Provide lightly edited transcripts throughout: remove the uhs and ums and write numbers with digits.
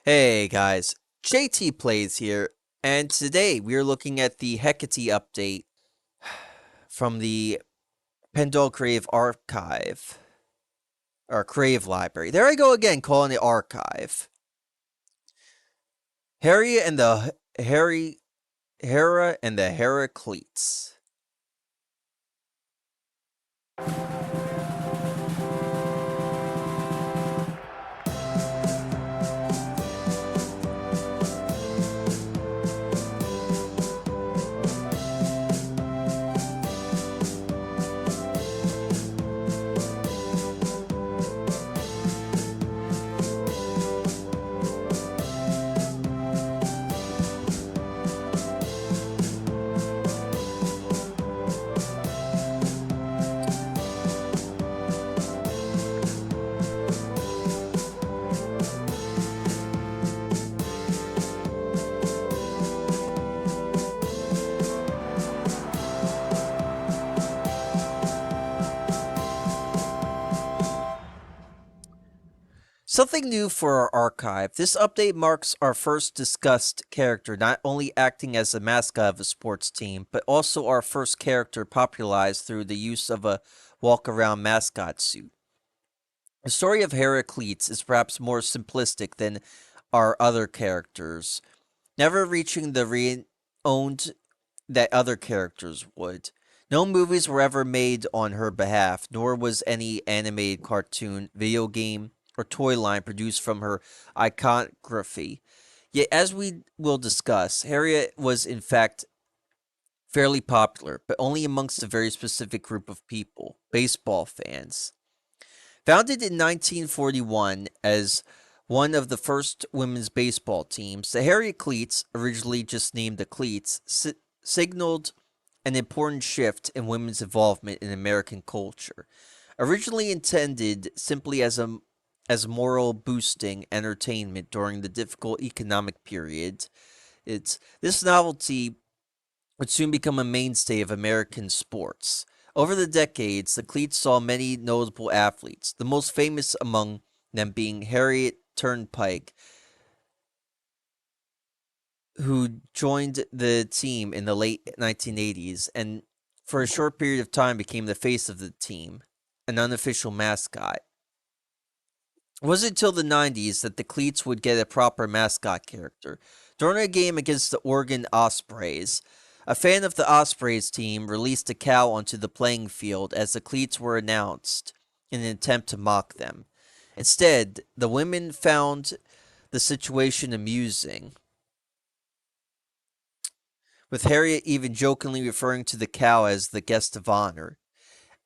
Hey guys, JT Plays here, and today we are looking at the Hecate update from the Pendle Crave Archive, or Crave Library. There I go again, calling it Archive. Harry and the Harry Hera and the Heracletes. Something new for our archive. This update marks our first discussed character not only acting as a mascot of a sports team, but also our first character popularized through the use of a walk around mascot suit. The story of Heracles is perhaps more simplistic than our other characters, never reaching the renowned that other characters would. No movies were ever made on her behalf, nor was any animated cartoon, video game, or toy line produced from her iconography. Yet, as we will discuss, Harriet was in fact fairly popular, but only amongst a very specific group of people baseball fans. Founded in 1941 as one of the first women's baseball teams, the Harriet Cleats, originally just named the Cleats, signaled an important shift in women's involvement in American culture. Originally intended simply as moral boosting entertainment during the difficult economic period, this novelty would soon become a mainstay of American sports. Over the decades, the Cleats saw many notable athletes, the most famous among them being Harriet Turnpike, who joined the team in the late 1980s and for a short period of time became the face of the team, an unofficial mascot. It wasn't until the 90s that the Cleats would get a proper mascot character. During a game against the Oregon Ospreys, a fan of the Ospreys team released a cow onto the playing field as the Cleats were announced in an attempt to mock them. Instead, the women found the situation amusing, with Harriet even jokingly referring to the cow as the guest of honor,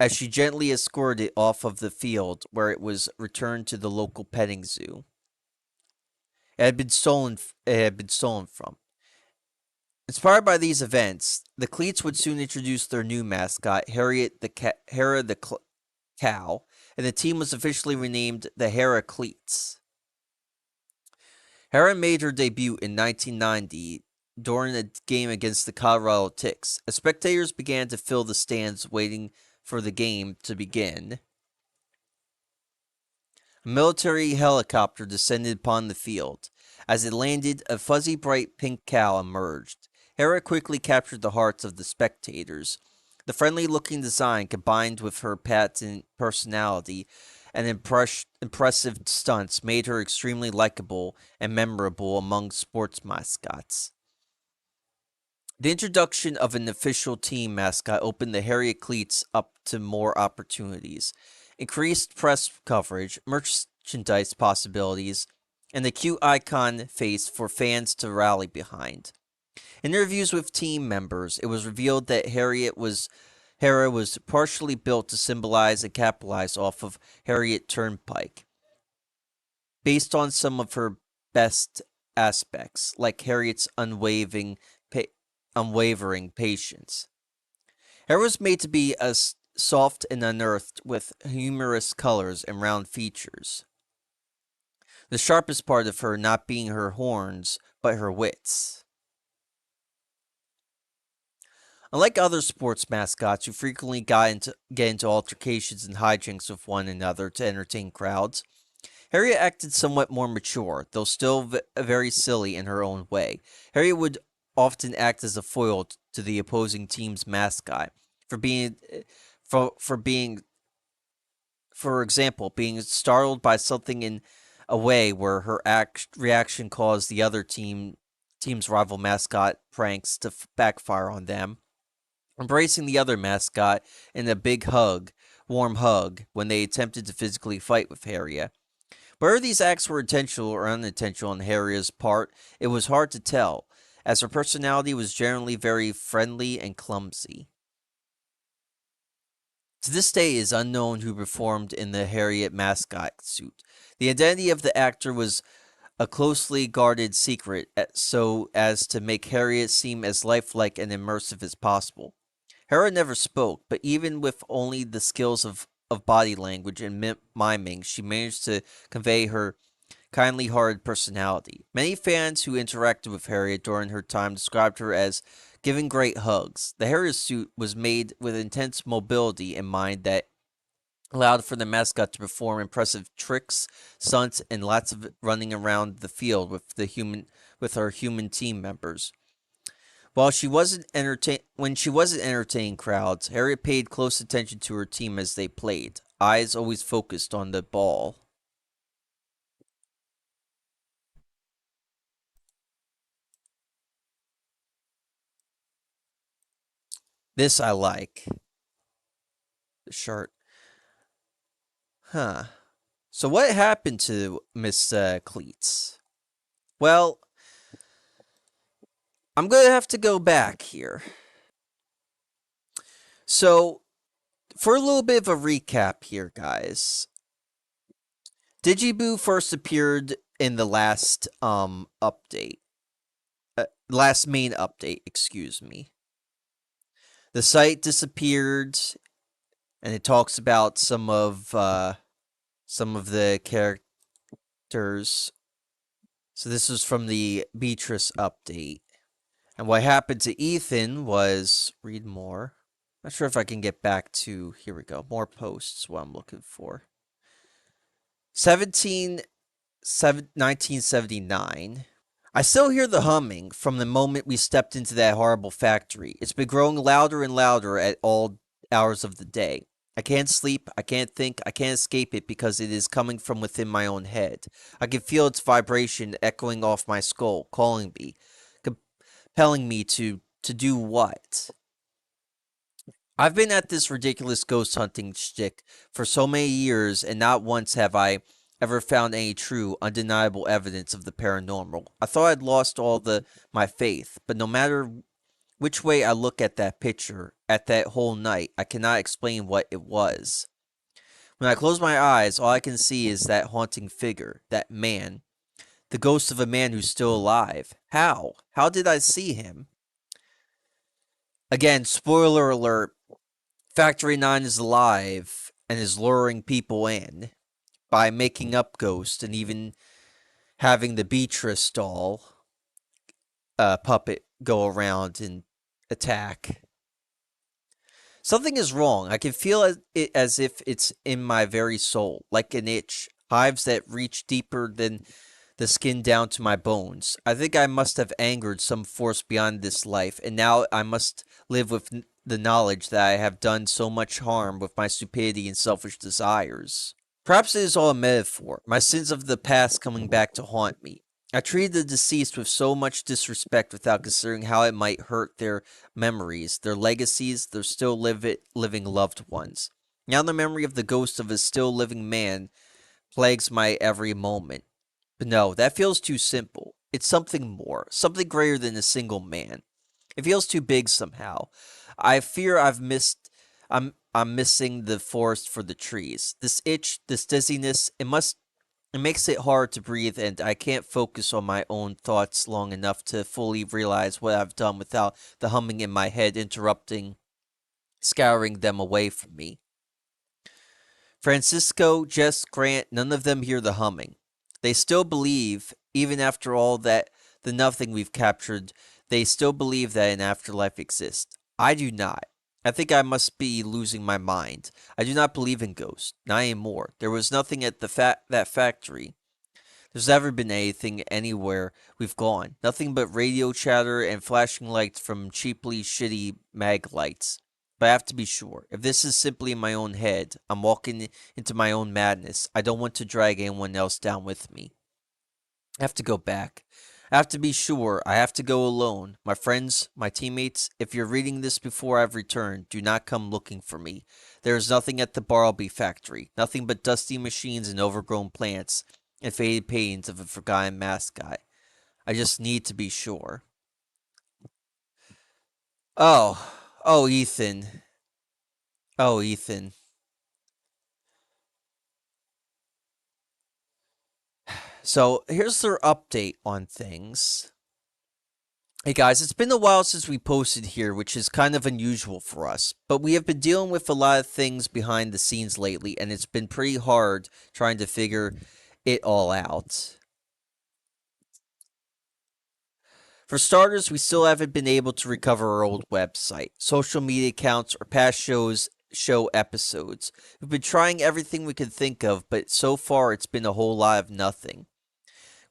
as she gently escorted it off of the field where it was returned to the local petting zoo. It had been stolen from. Inspired by these events, the Cleats would soon introduce their new mascot, Hera the cow, and the team was officially renamed the Heracletes. Hera made her debut in 1990 during a game against the Colorado Ticks, as spectators began to fill the stands waiting for the game to begin. A military helicopter descended upon the field. As it landed, a fuzzy bright pink cow emerged. Hera quickly captured the hearts of the spectators. The friendly-looking design, combined with her patent personality and impressive stunts, made her extremely likable and memorable among sports mascots. The introduction of an official team mascot opened the Harriet Cleats up to more opportunities, increased press coverage, merchandise possibilities, and a cute icon face for fans to rally behind. In interviews with team members, it was revealed that Hera was partially built to symbolize and capitalize off of Harriet Turnpike, based on some of her best aspects, like Harriet's unwavering patience. Hera was made to be as soft and unearthed with humorous colors and round features. The sharpest part of her not being her horns, but her wits. Unlike other sports mascots who frequently get into altercations and hijinks with one another to entertain crowds, Harriet acted somewhat more mature, though still very silly in her own way. Harriet would often act as a foil to the opposing team's mascot for being for being for example, being startled by something in a way where her reaction caused the other team's rival mascot pranks to backfire on them. Embracing the other mascot in a big hug, warm hug, when they attempted to physically fight with Harriet. Whether these acts were intentional or unintentional on Harriet's part, it was hard to tell, as her personality was generally very friendly and clumsy. To this day, it is unknown who performed in the Harriet mascot suit. The identity of the actor was a closely guarded secret, so as to make Harriet seem as lifelike and immersive as possible. Harriet never spoke, but even with only the skills of body language and miming, she managed to convey her kindly hearted personality. Many fans who interacted with Harriet during her time described her as giving great hugs. The Harriet suit was made with intense mobility in mind that allowed for the mascot to perform impressive tricks, stunts, and lots of running around the field with her human team members. When she wasn't entertaining crowds, Harriet paid close attention to her team as they played, eyes always focused on the ball. This I like. The shirt. Huh. So what happened to Miss Cleats? Well, I'm gonna have to go back here. So, for a little bit of a recap here, guys. Digiboo first appeared in the last main update, excuse me. The site disappeared, and it talks about some of the characters. So this was from the Beatrice update. And what happened to Ethan was read more. Not sure if I can get back to here we go. More posts, what I'm looking for. 1979. I still hear the humming from the moment we stepped into that horrible factory. It's been growing louder and louder at all hours of the day. I can't sleep, I can't think, I can't escape it because it is coming from within my own head. I can feel its vibration echoing off my skull, calling me, compelling me to do what? I've been at this ridiculous ghost hunting shtick for so many years, and not once have I ever found any true, undeniable evidence of the paranormal. I thought I'd lost all the my faith, but no matter which way I look at that picture, at that whole night, I cannot explain what it was. When I close my eyes, all I can see is that haunting figure, that man, the ghost of a man who's still alive. How? How did I see him? Again, spoiler alert, Factory 9 is alive and is luring people in by making up ghosts and even having the Beatrice doll puppet go around and attack. Something is wrong. I can feel it as if it's in my very soul, like an itch, hives that reach deeper than the skin down to my bones. I think I must have angered some force beyond this life, and now I must live with the knowledge that I have done so much harm with my stupidity and selfish desires. Perhaps it is all a metaphor, my sins of the past coming back to haunt me. I treated the deceased with so much disrespect without considering how it might hurt their memories, their legacies, their still living loved ones. Now the memory of the ghost of a still living man plagues my every moment. But no, that feels too simple. It's something more, something greater than a single man. It feels too big somehow. I fear I'm missing the forest for the trees. This itch, this dizziness, it makes it hard to breathe, and I can't focus on my own thoughts long enough to fully realize what I've done without the humming in my head interrupting, scouring them away from me. Francisco, Jess, Grant, none of them hear the humming. They still believe, even after all that, the nothing we've captured, they still believe that an afterlife exists. I do not. I think I must be losing my mind. I do not believe in ghosts. Not anymore. There was nothing at that factory. There's never been anything anywhere we've gone. Nothing but radio chatter and flashing lights from cheaply shitty mag lights. But I have to be sure. If this is simply in my own head, I'm walking into my own madness. I don't want to drag anyone else down with me. I have to go back. I have to be sure. I have to go alone. My friends, my teammates, if you're reading this before I've returned, do not come looking for me. There is nothing at the Barlby factory. Nothing but dusty machines and overgrown plants and faded paintings of a forgotten mascot. I just need to be sure. Oh, oh, Ethan. Oh, Ethan. So here's their update on things. Hey guys, it's been a while since we posted here, which is kind of unusual for us, but we have been dealing with a lot of things behind the scenes lately, and it's been pretty hard trying to figure it all out. For starters, we still haven't been able to recover our old website, social media accounts, or past show episodes. We've been trying everything we could think of, but so far it's been a whole lot of nothing.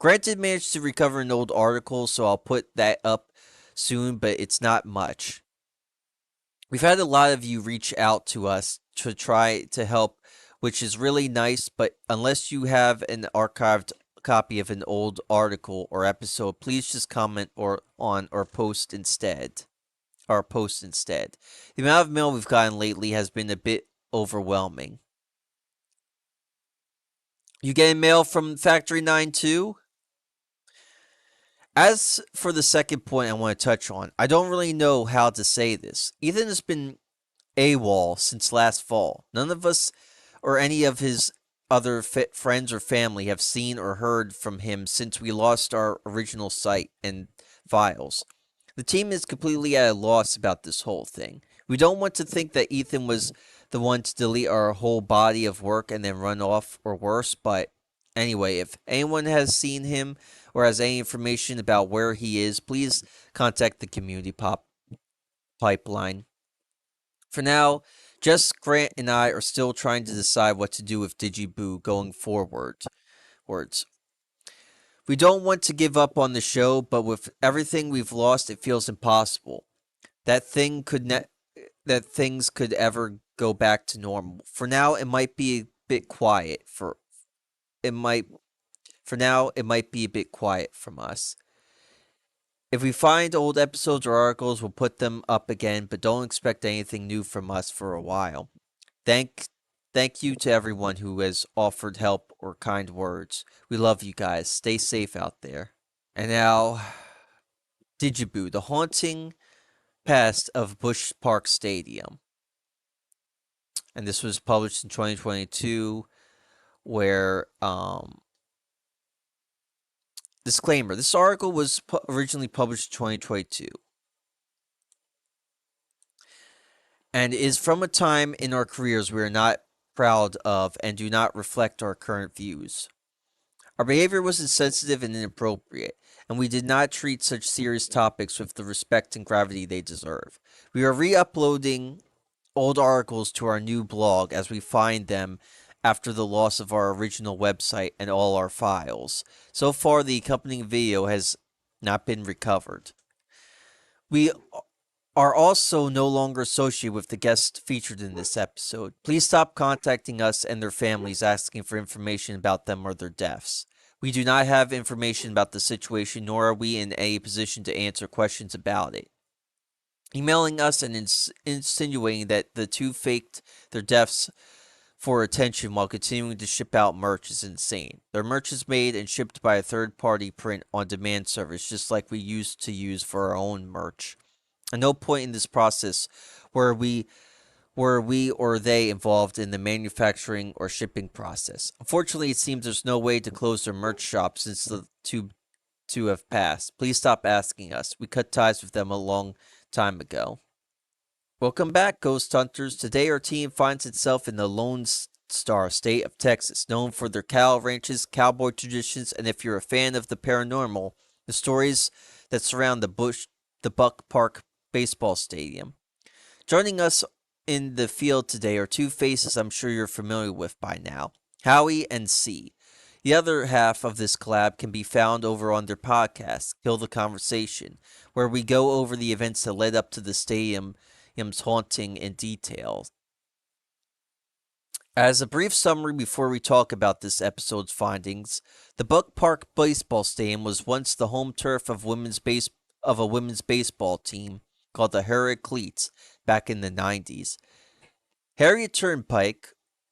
Granted, managed to recover an old article, so I'll put that up soon, but it's not much. We've had a lot of you reach out to us to try to help, which is really nice, but unless you have an archived copy of an old article or episode, please just comment or post instead. Or post instead. The amount of mail we've gotten lately has been a bit overwhelming. You getting mail from Factory 9 too? As for the second point I want to touch on, I don't really know how to say this. Ethan has been AWOL since last fall. None of us or any of his other friends or family have seen or heard from him since we lost our original site and files. The team is completely at a loss about this whole thing. We don't want to think that Ethan was the one to delete our whole body of work and then run off or worse, but anyway, if anyone has seen him or has any information about where he is, please contact the community pipeline. For now, Jess, Grant, and I are still trying to decide what to do with Digiboo going forward. Words. We don't want to give up on the show, but with everything we've lost, it feels impossible. That thing could that things could ever go back to normal. For now, it might be a bit quiet. It might for now it might be a bit quiet from us. If we find old episodes or articles, we'll put them up again, but don't expect anything new from us for a while. Thank thank you to everyone who has offered help or kind words. We love you guys. Stay safe out there. And now, Digiboo, the haunting past of Bush Park Stadium. And this was published in 2022 where disclaimer, this article was originally published in 2022 and is from a time in our careers we are not proud of and do not reflect our current views. Our behavior was insensitive and inappropriate, and we did not treat such serious topics with the respect and gravity they deserve. We are re uploading old articles to our new blog as we find them after the loss of our original website and all our files. So far, the accompanying video has not been recovered. We are also no longer associated with the guests featured in this episode. Please stop contacting us and their families asking for information about them or their deaths. We do not have information about the situation, nor are we in a position to answer questions about it. Emailing us and insinuating that the two faked their deaths for attention while continuing to ship out merch is insane. Their merch is made and shipped by a third-party print-on-demand service, just like we used to use for our own merch. At no point in this process were we or they involved in the manufacturing or shipping process. Unfortunately, it seems there's no way to close their merch shop since the two have passed. Please stop asking us. We cut ties with them a long time ago. Welcome back, Ghost Hunters. Today our team finds itself in the Lone Star state of Texas, known for their cattle ranches, cowboy traditions, and if you're a fan of the paranormal, the stories that surround the Buck Park baseball stadium. Joining us in the field today are two faces I'm sure you're familiar with by now, Howie and C. The other half of this collab can be found over on their podcast, Kill the Conversation, where we go over the events that led up to the stadium's haunting in detail. As a brief summary before we talk about this episode's findings, the Buck Park Baseball Stadium was once the home turf of a women's baseball team called the Heracletes back in the 90s. Harriet Turnpike,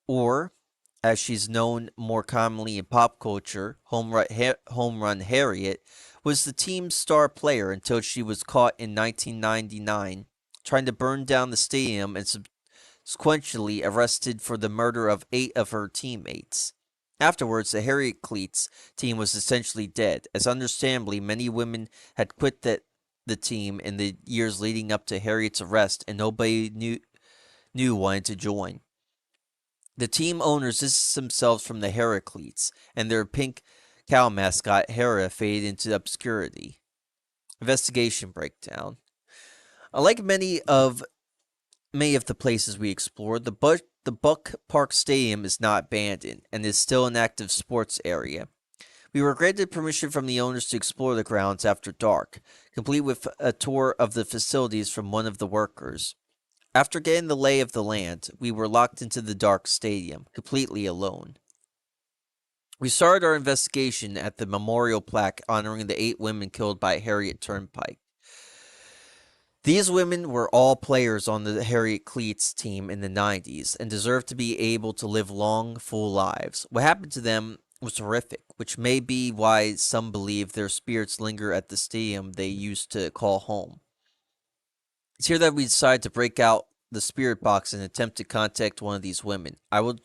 or as she's known more commonly in pop culture, Home Run Harriet, was the team's star player until she was caught in 1999 trying to burn down the stadium and subsequently arrested for the murder of 8 of her teammates. Afterwards, the Heracletes team was essentially dead, as understandably many women had quit the team in the years leading up to Harriet's arrest, and nobody knew wanted to join. The team owners distanced themselves from the Heracletes, and their pink cow mascot, Hera, faded into obscurity. Investigation breakdown. Unlike many of the places we explored, the Buck Park Stadium is not abandoned and is still an active sports area. We were granted permission from the owners to explore the grounds after dark, complete with a tour of the facilities from one of the workers. After getting the lay of the land, we were locked into the dark stadium, completely alone. We started our investigation at the memorial plaque honoring the 8 women killed by Harriet Turnpike. These women were all players on the Heracletes team in the 90s and deserved to be able to live long, full lives. What happened to them was horrific, which may be why some believe their spirits linger at the stadium they used to call home. It's here that we decide to break out the spirit box and attempt to contact one of these women. I will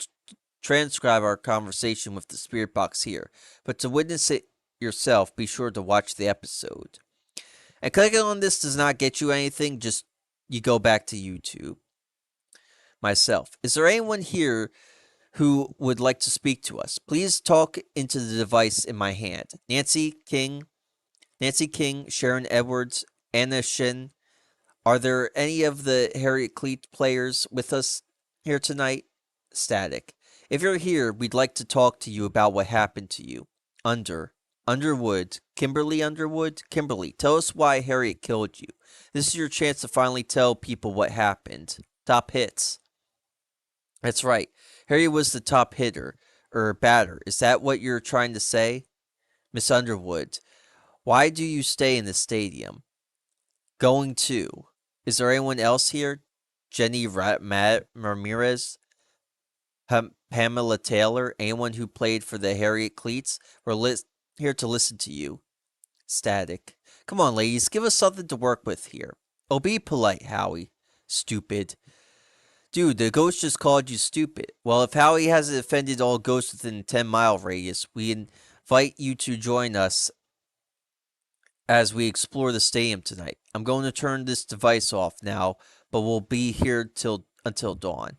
transcribe our conversation with the spirit box here, but to witness it yourself, be sure to watch the episode. And clicking on this does not get you anything, just you go back to YouTube. Myself. Is there anyone here who would like to speak to us? Please talk into the device in my hand. Nancy King, Sharon Edwards, Anna Shin. Are there any of the Harriet Cleat players with us here tonight? Static. If you're here, we'd like to talk to you about what happened to you. Underwood. Kimberly Underwood? Kimberly, tell us why Harriet killed you. This is your chance to finally tell people what happened. Top hits. That's right. Harriet was the top hitter, or batter. Is that what you're trying to say? Miss Underwood, why do you stay in the stadium? Going to. Is there anyone else here? Jenny Ramirez? Pamela Taylor? Anyone who played for the Harriet Cleats? We're here to listen to you. Static. Come on, ladies, give us something to work with here. Oh, be polite, Howie. Stupid. Dude, the ghost just called you stupid. Well, if Howie hasn't offended all ghosts within a 10-mile radius, we invite you to join us as we explore the stadium tonight. I'm going to turn this device off now, but we'll be here until dawn.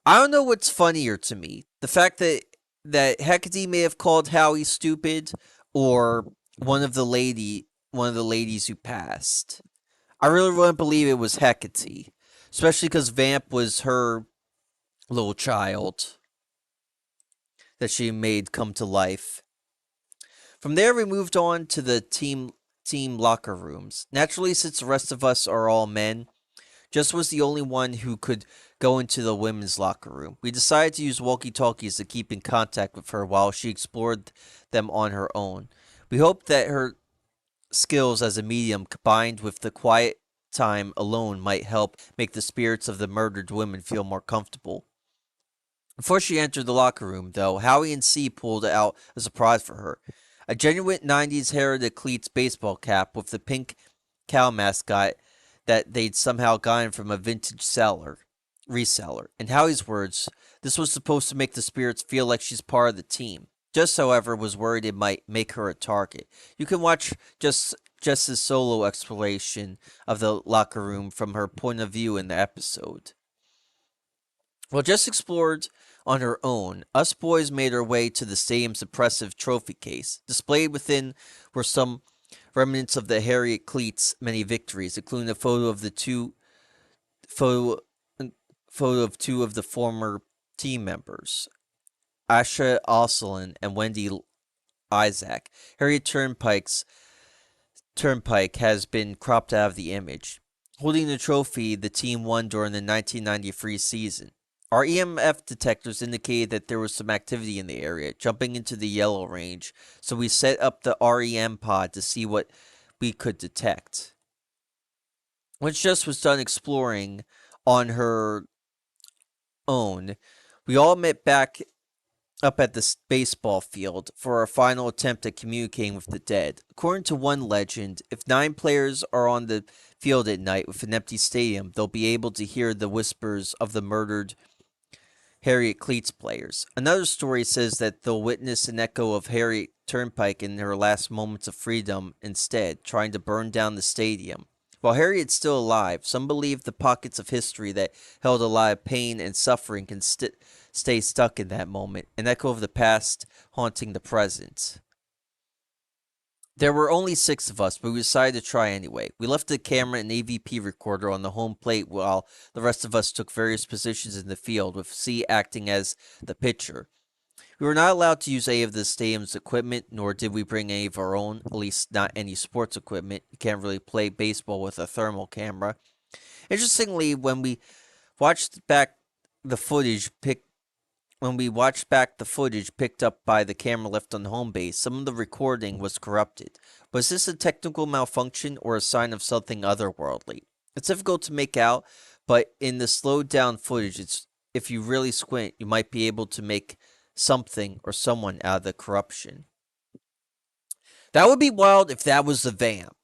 I don't know what's funnier to me. The fact that Hecate may have called Howie stupid, or one of the ladies who passed. I really wouldn't believe it was Hecate, especially because Vamp was her little child that she made come to life. From there, we moved on to the team locker rooms. Naturally, since the rest of us are all men, Jess was the only one who could go into the women's locker room. We decided to use walkie-talkies to keep in contact with her while she explored them on her own. We hoped that her skills as a medium combined with the quiet time alone might help make the spirits of the murdered women feel more comfortable. Before she entered the locker room, though, Howie and C pulled out a surprise for her. A genuine 90s Heritage Cleats baseball cap with the pink cow mascot that they'd somehow gotten from a vintage reseller. In Howie's words, this was supposed to make the spirits feel like she's part of the team. Jess, however, was worried it might make her a target. You can watch Jess's solo exploration of the locker room from her point of view in the episode. While Jess explored on her own, us boys made our way to the stadium's impressive trophy case. Displayed within were some remnants of the Harriet Cleats' many victories, including a photo of the two Photo, photo of two of the former team members, Asha Oslin and Wendy Isaac. Harriet Turnpike has been cropped out of the image, holding the trophy the team won during the 1993 season. Our EMF detectors indicated that there was some activity in the area, jumping into the yellow range, so we set up the REM pod to see what we could detect. Once Jess was done exploring on her own, we all met back up at the baseball field for our final attempt at communicating with the dead. According to one legend, if 9 players are on the field at night with an empty stadium, they'll be able to hear the whispers of the murdered Harriet Cleats players. Another story says that they'll witness an echo of Harriet Turnpike in her last moments of freedom instead, trying to burn down the stadium. While Harriet's still alive, some believe the pockets of history that held alive pain and suffering can stay stuck in that moment, an echo of the past haunting the present. There were only 6 of us, but we decided to try anyway. We left the camera and AVP recorder on the home plate while the rest of us took various positions in the field, with C acting as the pitcher. We were not allowed to use any of the stadium's equipment, nor did we bring any of our own, at least not any sports equipment. You can't really play baseball with a thermal camera. Interestingly, watched back the footage picked when we watched back the footage picked up by the camera left on home base, some of the recording was corrupted. Was this a technical malfunction or a sign of something otherworldly? It's difficult to make out, but in the slowed down footage, if you really squint, you might be able to make something or someone out of the corruption. That would be wild if that was the vamp.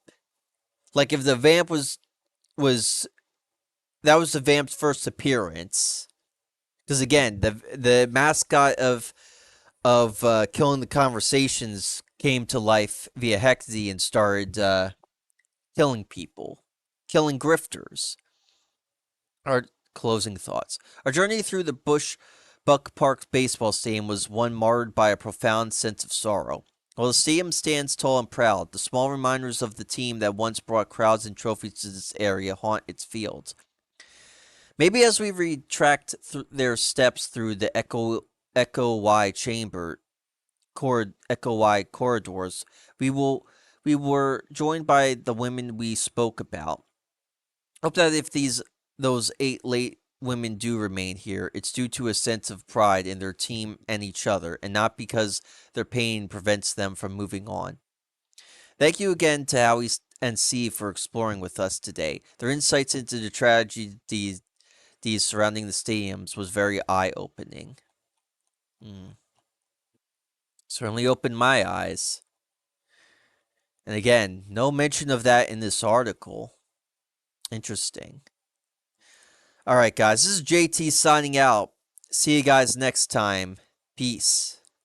Like if the vamp was that was the vamp's first appearance. Because again, the mascot of Killing the Conversations came to life via hecate and started killing people, killing grifters. Our closing thoughts. Our journey through the Buck Park baseball stadium was one marred by a profound sense of sorrow. While the stadium stands tall and proud, the small reminders of the team that once brought crowds and trophies to this area haunt its fields. Maybe as we retract their steps through the Echo Y chamber, Echo Y corridors, we were joined by the women we spoke about. Hope that if those 8 late women do remain here, it's due to a sense of pride in their team and each other, and not because their pain prevents them from moving on. Thank you again to Howie and C for exploring with us today. Their insights into the tragedies surrounding the stadiums was very eye-opening. Certainly opened my eyes. And again, no mention of that in this article. Interesting. All right, guys, this is JT signing out. See you guys next time. Peace.